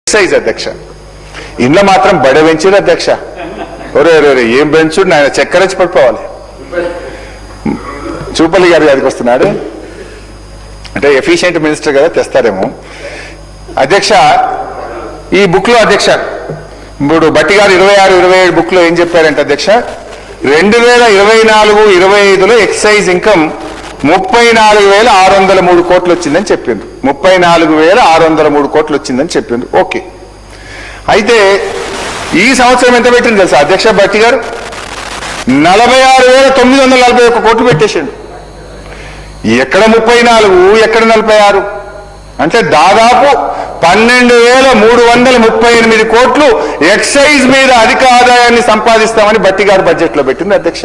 Excise అధ్యక్ష ఇంట్లో మాత్రం బడ పెంచారు అధ్యక్ష. ఒరే ఏం పెంచుడు ఆయన చక్కెర వచ్చి పడిపోవాలి. చూపల్లి గారి గారికి వస్తున్నాడు అంటే ఎఫిషియెంట్ మినిస్టర్ కదా తెస్తారేమో. అధ్యక్ష ఈ బుక్ లో అధ్యక్ష ఇప్పుడు బట్టి గారు 26-27 బుక్ లో ఏం చెప్పారంటే అధ్యక్ష 2024-25లో ఎక్సైజ్ ఇన్కమ్ 34,603 కోట్లు వచ్చిందని చెప్పిండ్రు. 34,603 కోట్లు వచ్చిందని చెప్పిండ్రు. ఓకే, అయితే ఈ సంవత్సరం ఎంత పెట్టింది తెలుసా అధ్యక్ష బట్టి గారు? 46,941 కోట్లు పెట్టేసిండు. ఎక్కడ 34 ఎక్కడ 46 అంటే దాదాపు 12,338 కోట్లు ఎక్సైజ్ మీద అధిక ఆదాయాన్ని సంపాదిస్తామని బట్టి గారు బడ్జెట్ లో పెట్టింది అధ్యక్ష.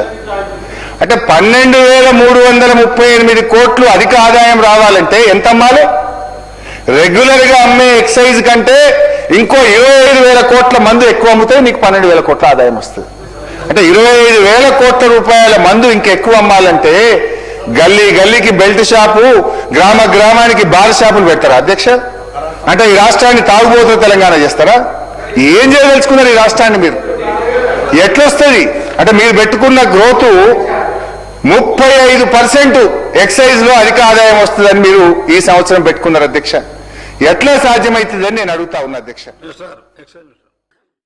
అంటే 12,338 కోట్లు అధిక ఆదాయం రావాలంటే ఎంత అమ్మాలి? రెగ్యులర్ గా అమ్మే ఎక్సైజ్ కంటే ఇంకో 25,000 కోట్ల మందు ఎక్కువ అమ్మితే నీకు 12,000 కోట్ల ఆదాయం వస్తుంది. అంటే 25,000 కోట్ల రూపాయల మందు ఇంకెక్కువ అమ్మాలంటే గల్లీ గల్లీకి బెల్ట్ షాపు, గ్రామ గ్రామానికి బార్ షాపులు పెడతారా అధ్యక్ష? అంటే ఈ రాష్ట్రాన్ని తాగుబోతున్న తెలంగాణ చేస్తారా? ఏం చేయదలుచుకున్నారు ఈ రాష్ట్రాన్ని మీరు? ఎట్లొస్తుంది అంటే మీరు పెట్టుకున్న గ్రోత్ 35% ఎక్సైజ్ లో అధిక ఆదాయం వస్తుందని మీరు ఈ సంవత్సరం పెట్టుకున్నారు అధ్యక్ష. ఎట్లా సాధ్యమవుతుందని నేను అడుగుతా ఉన్నా అధ్యక్ష.